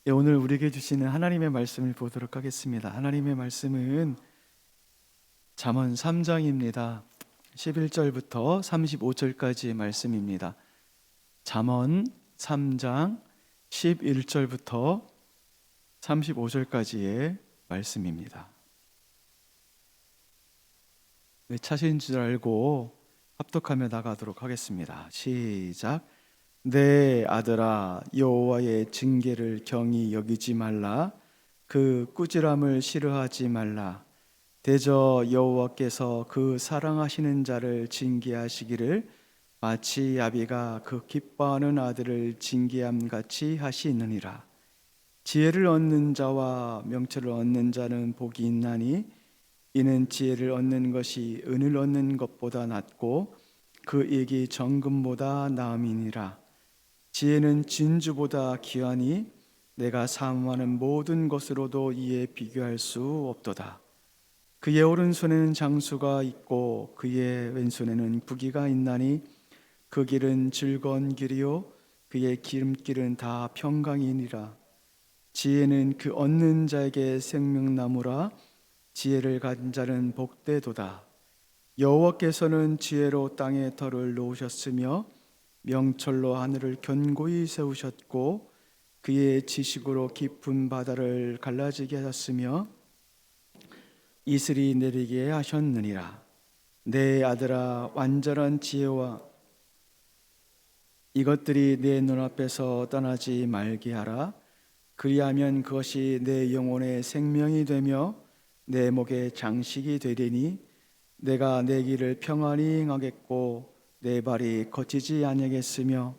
예, 오늘 우리에게 주시는 하나님의 말씀을 보도록 하겠습니다. 하나님의 말씀은 잠언 3장입니다. 11절부터 35절까지의 말씀입니다. 잠언 3장 11절부터 35절까지의 말씀입니다. 네, 차신 줄 알고 합독하며 나가도록 하겠습니다. 시작. 내 아들아, 여호와의 징계를 경히 여기지 말라. 그 꾸지람을 싫어하지 말라. 대저 여호와께서 그 사랑하시는 자를 징계하시기를 마치 아비가 그 기뻐하는 아들을 징계함 같이 하시느니라. 지혜를 얻는 자와 명철을 얻는 자는 복이 있나니 이는 지혜를 얻는 것이 은을 얻는 것보다 낫고 그 이익이 정금보다 나음이니라. 지혜는 진주보다 귀하니 내가 사모하는 모든 것으로도 이에 비교할 수 없도다. 그의 오른손에는 장수가 있고 그의 왼손에는 부귀가 있나니 그 길은 즐거운 길이요 그의 기름길은 다 평강이니라. 지혜는 그 얻는 자에게 생명나무라. 지혜를 가진 자는 복되도다. 여호와께서는 지혜로 땅에 털을 놓으셨으며 명철로 하늘을 견고히 세우셨고 그의 지식으로 깊은 바다를 갈라지게 하셨으며 이슬이 내리게 하셨느니라. 내 아들아, 완전한 지혜와 이것들이 내 눈앞에서 떠나지 말게 하라. 그리하면 그것이 내 영혼의 생명이 되며 내 목의 장식이 되리니 내가 내 길을 평안히 행하겠고 내 발이 거치지 아니하겠으며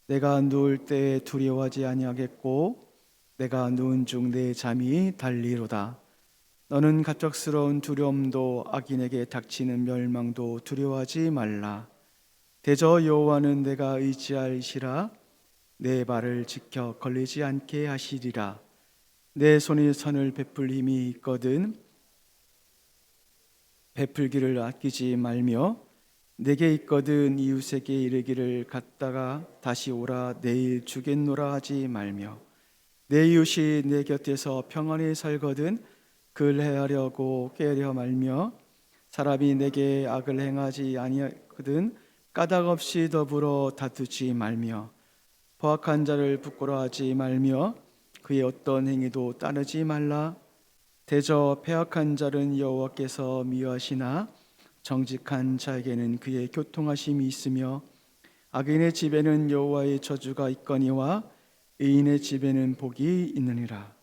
내가 누울 때에 두려워하지 아니하겠고 내가 누운 중 내 잠이 달리로다. 너는 갑작스러운 두려움도 악인에게 닥치는 멸망도 두려워하지 말라. 대저 여호와는 내가 의지할시라. 내 발을 지켜 걸리지 않게 하시리라. 내 손이 선을 베풀 힘이 있거든 베풀기를 아끼지 말며 내게 있거든 이웃에게 이르기를 갔다가 다시 오라 내일 주겠노라 하지 말며 내 이웃이 내 곁에서 평안히 살거든 그를 해하려고 꾀려 말며 사람이 내게 악을 행하지 아니하거든 까닭 없이 더불어 다투지 말며 포악한 자를 부끄러워하지 말며 그의 어떤 행위도 따르지 말라. 대저 패악한 자는 여호와께서 미워하시나 정직한 자에게는 그의 교통하심이 있으며 악인의 집에는 여호와의 저주가 있거니와 의인의 집에는 복이 있느니라.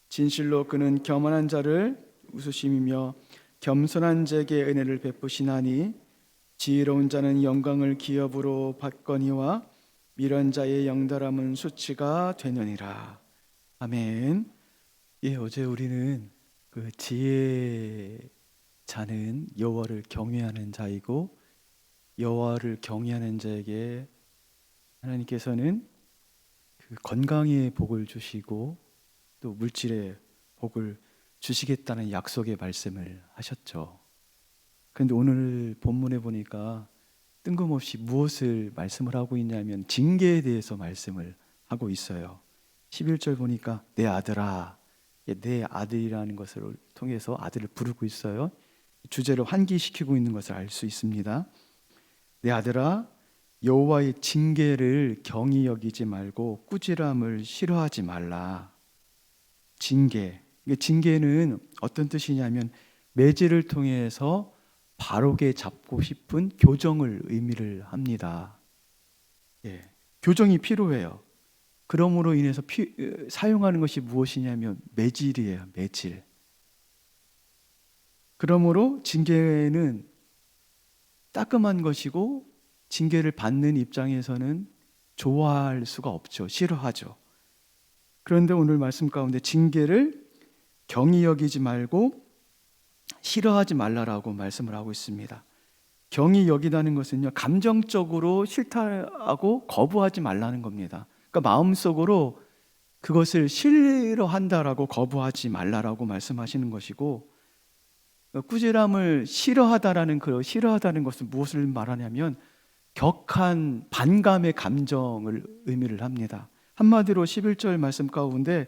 진실로 그는 교만한 자를 웃으심이며 겸손한 자에게 은혜를 베푸시나니 지혜로운 자는 영광을 기업으로 받거니와 미련자의 영달함은 수치가 되느니라. 아멘. 예, 어제 우리는 그 지혜자는 여호와를 경외하는 자이고 여호와를 경외하는 자에게 하나님께서는 그 건강의 복을 주시고 또 물질의 복을 주시겠다는 약속의 말씀을 하셨죠. 그런데 오늘 본문에 보니까 뜬금없이 무엇을 말씀을 하고 있냐면 징계에 대해서 말씀을 하고 있어요. 11절 보니까 내 아들아, 내 아들이라는 것을 통해서 아들을 부르고 있어요. 주제를 환기시키고 있는 것을 알 수 있습니다. 내 아들아, 여호와의 징계를 경히 여기지 말고 꾸지람을 싫어하지 말라. 징계는 어떤 뜻이냐면 매질을 통해서 바르게 잡고 싶은 교정을 의미를 합니다. 예, 교정이 필요해요. 그러므로 인해서 사용하는 것이 무엇이냐면 매질이에요. 매질. 그러므로 징계는 따끔한 것이고 징계를 받는 입장에서는 좋아할 수가 없죠. 싫어하죠. 그런데 오늘 말씀 가운데 징계를 경히 여기지 말고 싫어하지 말라라고 말씀을 하고 있습니다. 경히 여기다는 것은요, 감정적으로 싫다하고 거부하지 말라는 겁니다. 그러니까 마음속으로 그것을 싫어한다라고 거부하지 말라라고 말씀하시는 것이고, 꾸지람을 싫어하다는 것은 무엇을 말하냐면 격한 반감의 감정을 의미를 합니다. 한마디로 11절 말씀 가운데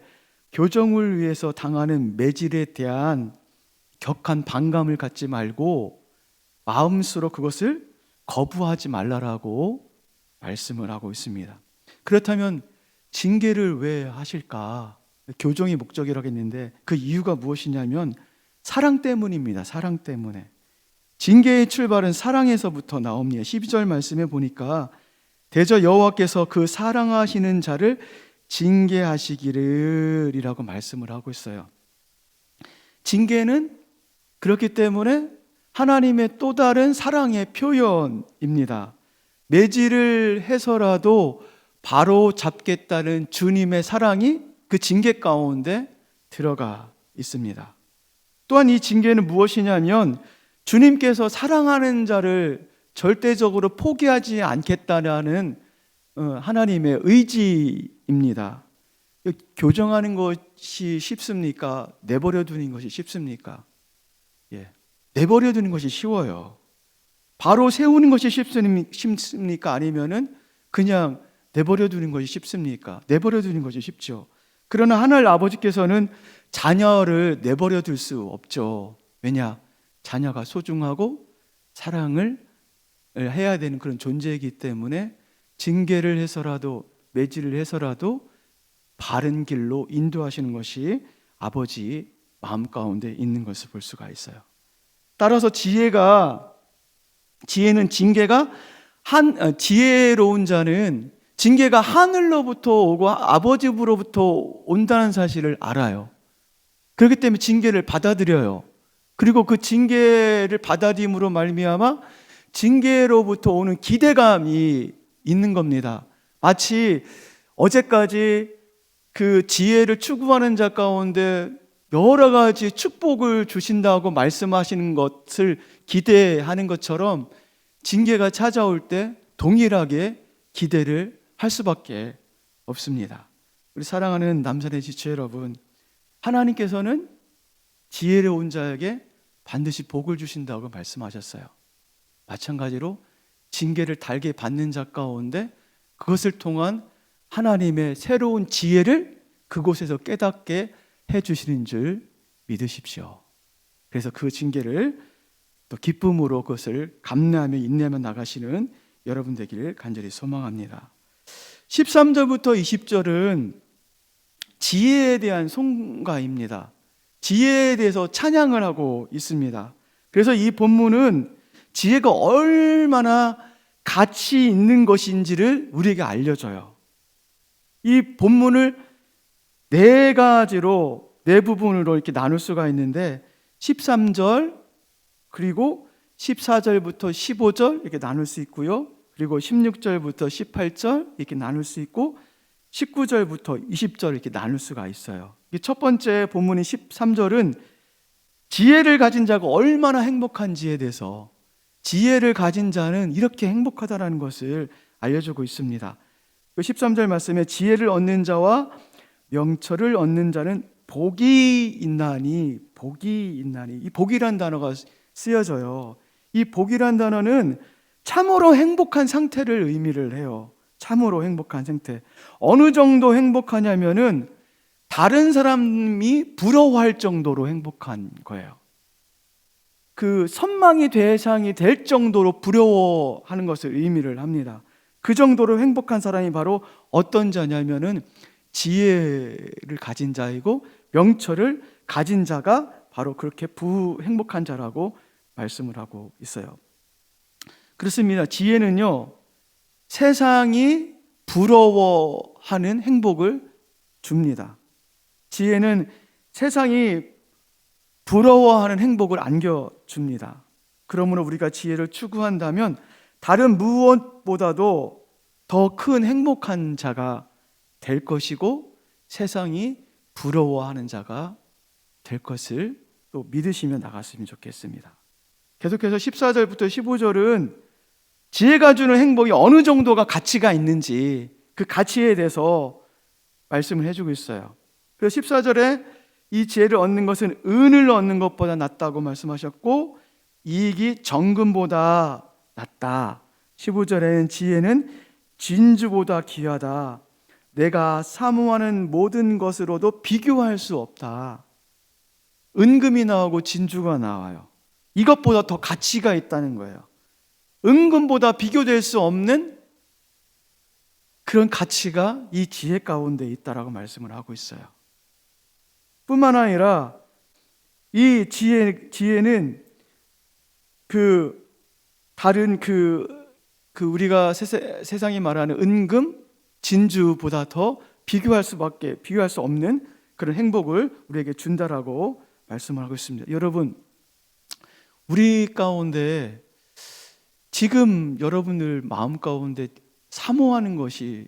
교정을 위해서 당하는 매질에 대한 격한 반감을 갖지 말고 마음으로 그것을 거부하지 말라라고 말씀을 하고 있습니다. 그렇다면 징계를 왜 하실까? 교정이 목적이라고 했는데 그 이유가 무엇이냐면 사랑 때문입니다. 사랑 때문에. 징계의 출발은 사랑에서부터 나옵니다. 12절 말씀에 보니까 대저 여호와께서 그 사랑하시는 자를 징계하시기를 이라고 말씀을 하고 있어요. 징계는 그렇기 때문에 하나님의 또 다른 사랑의 표현입니다. 매질을 해서라도 바로 잡겠다는 주님의 사랑이 그 징계 가운데 들어가 있습니다. 또한 이 징계는 무엇이냐면 주님께서 사랑하는 자를 절대적으로 포기하지 않겠다는 하나님의 의지입니다. 교정하는 것이 쉽습니까? 내버려 두는 것이 쉽습니까? 내버려 두는 것이 쉬워요. 바로 세우는 것이 쉽습니까? 아니면은 그냥 내버려 두는 것이 쉽습니까? 내버려 두는 것이 쉽죠. 그러나 하늘 아버지께서는 자녀를 내버려 둘 수 없죠. 왜냐? 자녀가 소중하고 사랑을 해야 되는 그런 존재이기 때문에 징계를 해서라도 매질을 해서라도 바른 길로 인도하시는 것이 아버지 마음 가운데 있는 것을 볼 수가 있어요. 따라서 지혜는 징계가 지혜로운 자는 징계가 하늘로부터 오고 아버지로부터 온다는 사실을 알아요. 그렇기 때문에 징계를 받아들여요. 그리고 그 징계를 받아들임으로 말미암아 징계로부터 오는 기대감이 있는 겁니다. 마치 어제까지 그 지혜를 추구하는 자 가운데 여러 가지 축복을 주신다고 말씀하시는 것을 기대하는 것처럼 징계가 찾아올 때 동일하게 기대를 할 수밖에 없습니다. 우리 사랑하는 남산의 지체 여러분, 하나님께서는 지혜로운 자에게 반드시 복을 주신다고 말씀하셨어요. 마찬가지로 징계를 달게 받는 자 가운데 그것을 통한 하나님의 새로운 지혜를 그곳에서 깨닫게 해주시는 줄 믿으십시오. 그래서 그 징계를 또 기쁨으로 그것을 감내하며 인내하며 나가시는 여러분 되기를 간절히 소망합니다. 13절부터 20절은 지혜에 대한 송가입니다. 지혜에 대해서 찬양을 하고 있습니다. 그래서 이 본문은 지혜가 얼마나 가치 있는 것인지를 우리에게 알려줘요. 이 본문을 네 부분으로 이렇게 나눌 수가 있는데 13절 그리고 14절부터 15절 이렇게 나눌 수 있고요. 그리고 16절부터 18절 이렇게 나눌 수 있고 19절부터 20절 이렇게 나눌 수가 있어요. 첫 번째 본문인 13절은 지혜를 가진 자가 얼마나 행복한지에 대해서 지혜를 가진 자는 이렇게 행복하다는 것을 알려주고 있습니다. 13절 말씀에 지혜를 얻는 자와 명철을 얻는 자는 복이 있나니 이 복이란 단어가 쓰여져요. 이 복이란 단어는 참으로 행복한 상태를 의미를 해요. 참으로 행복한 상태. 어느 정도 행복하냐면은 다른 사람이 부러워할 정도로 행복한 거예요. 그 선망의 대상이 될 정도로 부러워하는 것을 의미를 합니다. 그 정도로 행복한 사람이 바로 어떤 자냐면은 지혜를 가진 자이고 명철을 가진 자가 바로 그렇게 행복한 자라고 말씀을 하고 있어요. 그렇습니다. 지혜는요, 세상이 부러워하는 행복을 줍니다. 지혜는 세상이 부러워하는 행복을 안겨줍니다. 그러므로 우리가 지혜를 추구한다면 다른 무엇보다도 더 큰 행복한 자가 될 것이고 세상이 부러워하는 자가 될 것을 또 믿으시며 나갔으면 좋겠습니다. 계속해서 14절부터 15절은 지혜가 주는 행복이 어느 정도가 가치가 있는지 그 가치에 대해서 말씀을 해주고 있어요. 그래서 14절에 이 지혜를 얻는 것은 은을 얻는 것보다 낫다고 말씀하셨고 이익이 정금보다 낫다. 15절에는 지혜는 진주보다 귀하다. 내가 사모하는 모든 것으로도 비교할 수 없다. 은금이 나오고 진주가 나와요. 이것보다 더 가치가 있다는 거예요. 은금보다 비교될 수 없는 그런 가치가 이 지혜 가운데 있다라고 말씀을 하고 있어요. 뿐만 아니라 이 지혜는 다른 우리가 세상이 말하는 은금, 진주보다 더 비교할 수 없는 그런 행복을 우리에게 준다라고 말씀을 하고 있습니다. 여러분, 우리 가운데 지금 여러분들 마음 가운데 사모하는 것이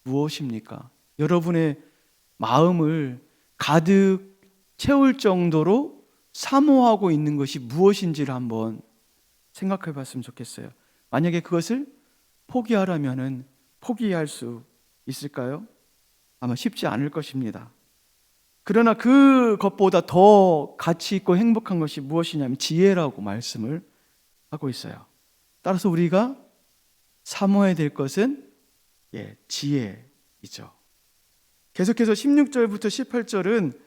무엇입니까? 여러분의 마음을 가득 채울 정도로 사모하고 있는 것이 무엇인지를 한번 생각해 봤으면 좋겠어요. 만약에 그것을 포기하라면은 포기할 수 있을까요? 아마 쉽지 않을 것입니다. 그러나 그것보다 더 가치 있고 행복한 것이 무엇이냐면 지혜라고 말씀을 하고 있어요. 따라서 우리가 사모해야 될 것은 지혜이죠. 계속해서 16절부터 18절은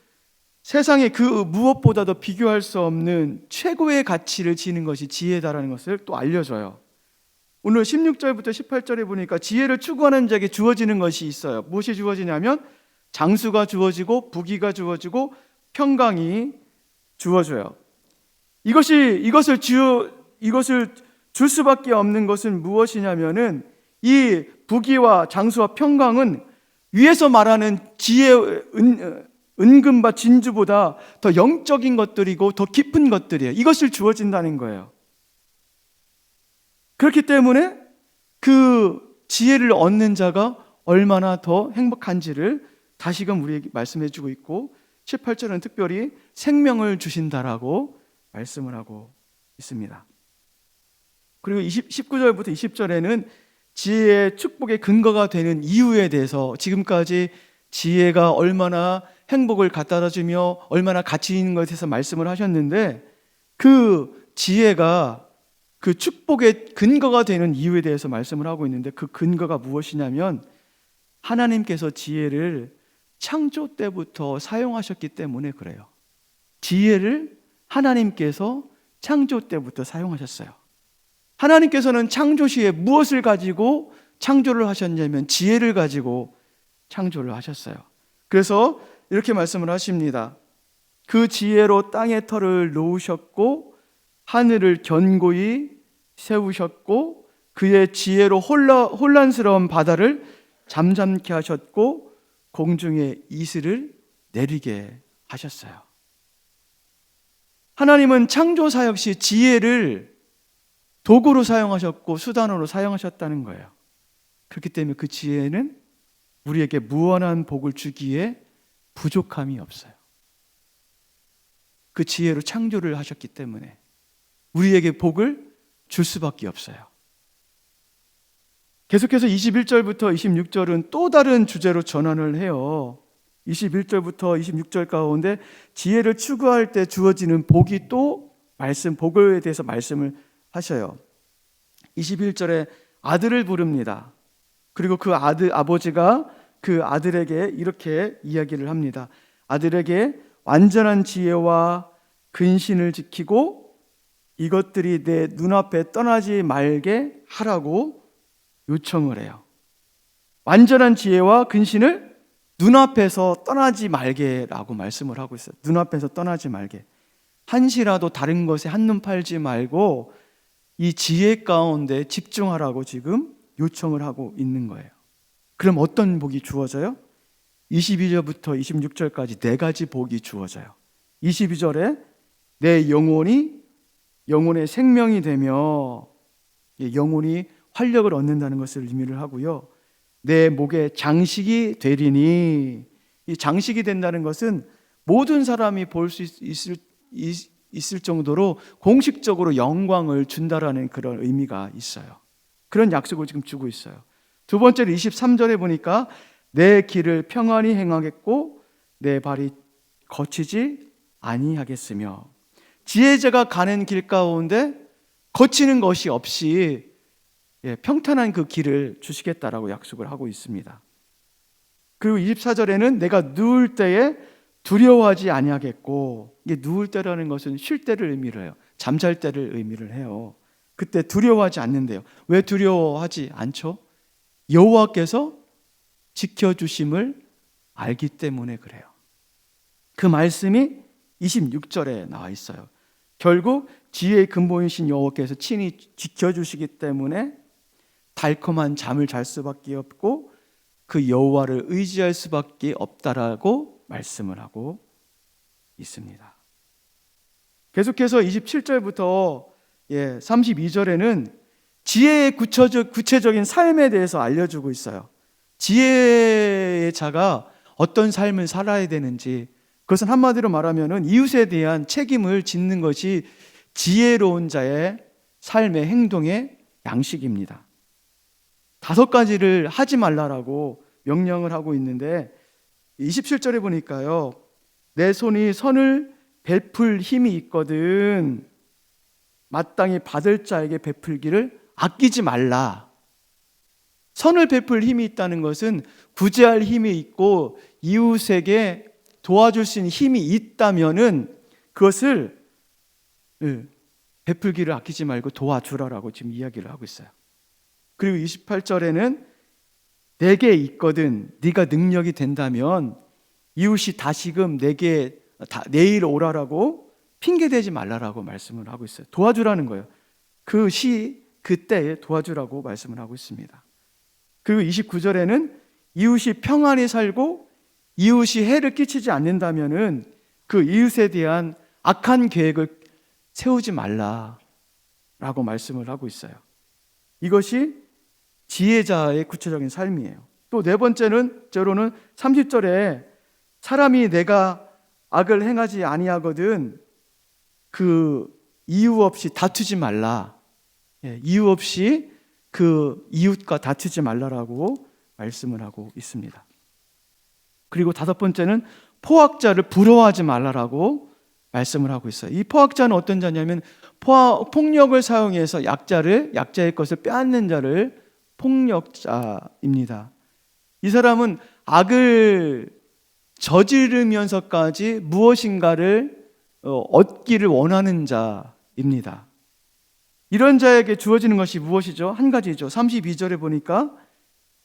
세상에 그 무엇보다도 비교할 수 없는 최고의 가치를 지는 것이 지혜다라는 것을 또 알려줘요. 오늘 16절부터 18절에 보니까 지혜를 추구하는 자에게 주어지는 것이 있어요. 무엇이 주어지냐면 장수가 주어지고 부귀가 주어지고 평강이 주어져요. 이것을 줄 수밖에 없는 것은 무엇이냐면은 이 부귀와 장수와 평강은 위에서 말하는 지혜, 은금과 진주보다 더 영적인 것들이고 더 깊은 것들이에요. 이것을 주어진다는 거예요. 그렇기 때문에 그 지혜를 얻는 자가 얼마나 더 행복한지를 다시금 우리에게 말씀해 주고 있고 18절은 특별히 생명을 주신다라고 말씀을 하고 있습니다. 그리고 19절부터 20절에는 지혜의 축복의 근거가 되는 이유에 대해서 지금까지 지혜가 얼마나 행복을 갖다 주며 얼마나 가치 있는 것에 대해서 말씀을 하셨는데 그 지혜가 그 축복의 근거가 되는 이유에 대해서 말씀을 하고 있는데 그 근거가 무엇이냐면 하나님께서 지혜를 창조 때부터 사용하셨기 때문에 그래요. 지혜를 하나님께서 창조 때부터 사용하셨어요. 하나님께서는 창조 시에 무엇을 가지고 창조를 하셨냐면 지혜를 가지고 창조를 하셨어요. 그래서 이렇게 말씀을 하십니다. 그 지혜로 땅의 터를 놓으셨고 하늘을 견고히 세우셨고 그의 지혜로 혼란스러운 바다를 잠잠케 하셨고 공중에 이슬을 내리게 하셨어요. 하나님은 창조사 역시 지혜를 도구로 사용하셨고 수단으로 사용하셨다는 거예요. 그렇기 때문에 그 지혜는 우리에게 무한한 복을 주기에 부족함이 없어요. 그 지혜로 창조를 하셨기 때문에 우리에게 복을 줄 수밖에 없어요. 계속해서 21절부터 26절은 또 다른 주제로 전환을 해요. 21절부터 26절 가운데 지혜를 추구할 때 주어지는 복이 또 복에 대해서 말씀을 하셔요. 21절에 아들을 부릅니다. 그리고 그 아버지가 그 아들에게 이렇게 이야기를 합니다. 아들에게 완전한 지혜와 근신을 지키고 이것들이 내 눈앞에 떠나지 말게 하라고 요청을 해요. 완전한 지혜와 근신을 눈앞에서 떠나지 말게라고 말씀을 하고 있어요. 눈앞에서 떠나지 말게. 한시라도 다른 것에 한눈 팔지 말고 이 지혜 가운데 집중하라고 지금 요청을 하고 있는 거예요. 그럼 어떤 복이 주어져요? 22절부터 26절까지 네 가지 복이 주어져요. 22절에 내 영혼의 생명이 되며 영혼이 활력을 얻는다는 것을 의미를 하고요. 내 목에 장식이 되리니 이 장식이 된다는 것은 모든 사람이 볼 수 있을 정도로 공식적으로 영광을 준다라는 그런 의미가 있어요. 그런 약속을 지금 주고 있어요. 두 번째로 23절에 보니까 내 길을 평안히 행하겠고 내 발이 거치지 아니하겠으며 지혜자가 가는 길 가운데 거치는 것이 없이 평탄한 그 길을 주시겠다라고 약속을 하고 있습니다. 그리고 24절에는 내가 누울 때에 두려워하지 아니하겠고, 이게 누울 때라는 것은 쉴 때를 의미를 해요. 잠잘 때를 의미를 해요. 그때 두려워하지 않는데요. 왜 두려워하지 않죠? 여호와께서 지켜주심을 알기 때문에 그래요. 그 말씀이 26절에 나와 있어요. 결국 지혜의 근본이신 여호와께서 친히 지켜주시기 때문에 달콤한 잠을 잘 수밖에 없고 그 여호와를 의지할 수밖에 없다라고 말씀을 하고 있습니다. 계속해서 27절부터 32절에는 지혜의 구체적인 삶에 대해서 알려주고 있어요. 지혜의 자가 어떤 삶을 살아야 되는지, 그것은 한마디로 말하면 이웃에 대한 책임을 짓는 것이 지혜로운 자의 삶의 행동의 양식입니다. 5가지를 하지 말라라고 명령을 하고 있는데 27절에 보니까요, 내 손이 선을 베풀 힘이 있거든 마땅히 받을 자에게 베풀기를 아끼지 말라. 선을 베풀 힘이 있다는 것은 구제할 힘이 있고 이웃에게 도와줄 수 있는 힘이 있다면은 그것을 베풀기를 아끼지 말고 도와주라라고 지금 이야기를 하고 있어요. 그리고 28절에는 내게 있거든 네가 능력이 된다면 이웃이 다시금 내게 내일 오라라고 핑계대지 말라라고 말씀을 하고 있어요. 도와주라는 거예요. 그때에 도와주라고 말씀을 하고 있습니다. 그리고 29절에는 이웃이 평안히 살고 이웃이 해를 끼치지 않는다면은 그 이웃에 대한 악한 계획을 세우지 말라라고 말씀을 하고 있어요. 이것이 지혜자의 구체적인 삶이에요. 또 네 번째로는 30절에 사람이 내가 악을 행하지 아니하거든 그 이유 없이 다투지 말라. 이유 없이 그 이웃과 다투지 말라라고 말씀을 하고 있습니다. 그리고 5번째는 포악자를 부러워하지 말라라고 말씀을 하고 있어요. 이 포악자는 어떤 자냐면 폭력을 사용해서 약자의 것을 빼앗는 자를 폭력자입니다. 이 사람은 악을 저지르면서까지 무엇인가를 얻기를 원하는 자입니다. 이런 자에게 주어지는 것이 무엇이죠? 한 가지죠. 32절에 보니까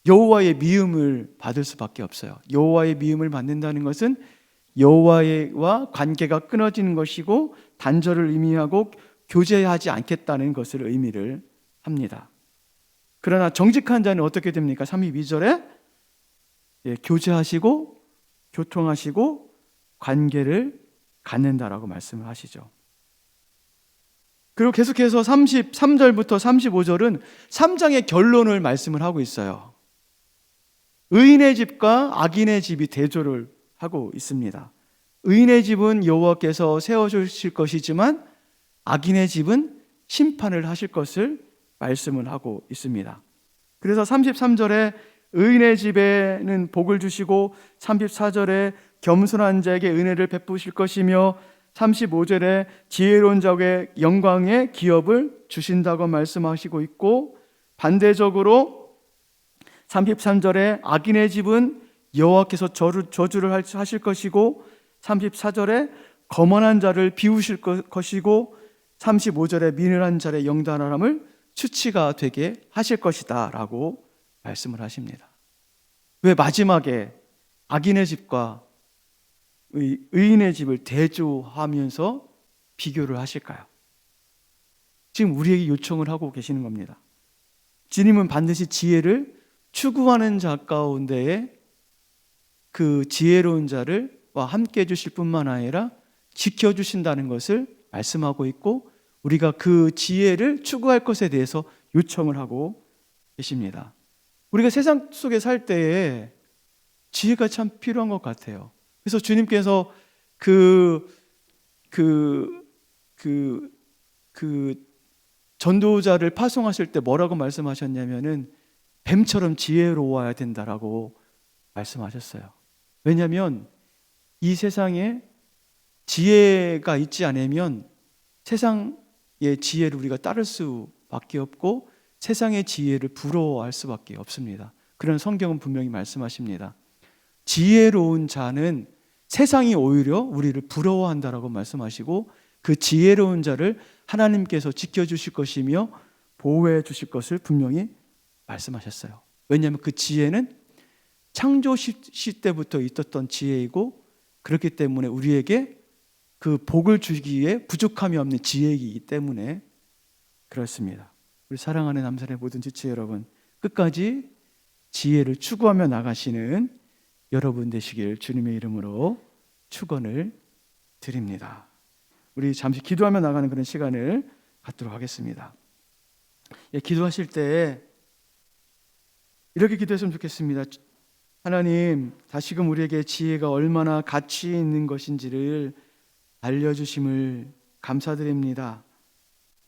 여호와의 미움을 받을 수밖에 없어요. 여호와의 미움을 받는다는 것은 여호와와 관계가 끊어지는 것이고 단절을 의미하고 교제하지 않겠다는 것을 의미를 합니다. 그러나 정직한 자는 어떻게 됩니까? 32절에 교제하시고 교통하시고 관계를 갖는다라고 말씀을 하시죠. 그리고 계속해서 33절부터 35절은 3장의 결론을 말씀을 하고 있어요. 의인의 집과 악인의 집이 대조를 하고 있습니다. 의인의 집은 여호와께서 세워주실 것이지만 악인의 집은 심판을 하실 것을 말씀을 하고 있습니다. 그래서 33절에 의인의 집에는 복을 주시고 34절에 겸손한 자에게 은혜를 베푸실 것이며 35절에 지혜로운 자에게 영광의 기업을 주신다고 말씀하시고 있고, 반대적으로 33절에 악인의 집은 여호와께서 저주를 하실 것이고 34절에 거만한 자를 비우실 것이고 35절에 미련한 자의 영단함을 수치가 되게 하실 것이다 라고 말씀을 하십니다. 왜 마지막에 악인의 집과 의인의 집을 대조하면서 비교를 하실까요? 지금 우리에게 요청을 하고 계시는 겁니다. 주님은 반드시 지혜를 추구하는 자 가운데에 그 지혜로운 자와 함께 해주실 뿐만 아니라 지켜주신다는 것을 말씀하고 있고, 우리가 그 지혜를 추구할 것에 대해서 요청을 하고 계십니다. 우리가 세상 속에 살 때에 지혜가 참 필요한 것 같아요. 그래서 주님께서 전도자를 파송하실 때 뭐라고 말씀하셨냐면은 뱀처럼 지혜로워야 된다라고 말씀하셨어요. 왜냐하면 이 세상에 지혜가 있지 않으면 세상의 지혜를 우리가 따를 수밖에 없고 세상의 지혜를 부러워할 수밖에 없습니다. 그런 성경은 분명히 말씀하십니다. 지혜로운 자는 세상이 오히려 우리를 부러워한다라고 말씀하시고 그 지혜로운 자를 하나님께서 지켜주실 것이며 보호해 주실 것을 분명히 말씀하셨어요. 왜냐하면 그 지혜는 창조 시대부터 있었던 지혜이고 그렇기 때문에 우리에게 그 복을 주기에 부족함이 없는 지혜이기 때문에 그렇습니다. 우리 사랑하는 남산의 모든 지체 여러분, 끝까지 지혜를 추구하며 나가시는 여러분 되시길 주님의 이름으로 축원을 드립니다. 우리 잠시 기도하며 나가는 그런 시간을 갖도록 하겠습니다. 기도하실 때 이렇게 기도했으면 좋겠습니다. 하나님, 다시금 우리에게 지혜가 얼마나 가치 있는 것인지를 알려주심을 감사드립니다.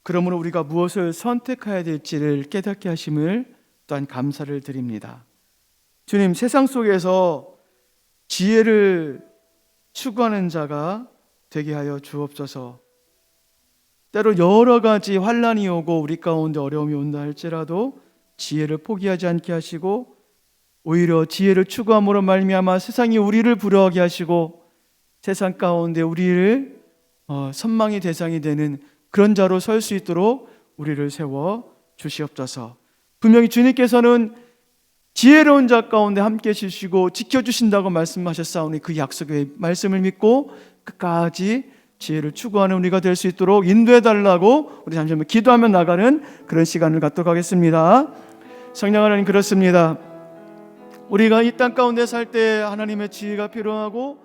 그러므로 우리가 무엇을 선택해야 될지를 깨닫게 하심을 또한 감사를 드립니다. 주님, 세상 속에서 지혜를 추구하는 자가 되게 하여 주옵소서. 때로 여러 가지 환난이 오고 우리 가운데 어려움이 온다 할지라도 지혜를 포기하지 않게 하시고 오히려 지혜를 추구함으로 말미암아 세상이 우리를 부러워하게 하시고 세상 가운데 우리를 선망의 대상이 되는 그런 자로 설 수 있도록 우리를 세워 주시옵소서. 분명히 주님께서는 지혜로운 자 가운데 함께 주시고 지켜주신다고 말씀하셨사오니 그 약속의 말씀을 믿고 끝까지 지혜를 추구하는 우리가 될 수 있도록 인도해달라고 우리 잠시 한번 기도하며 나가는 그런 시간을 갖도록 하겠습니다. 성령 하나님, 그렇습니다. 우리가 이 땅 가운데 살 때 하나님의 지혜가 필요하고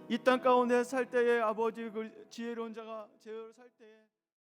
이 땅 가운데 살 때에 아버지 그 지혜로운 자가 제어를 살 때에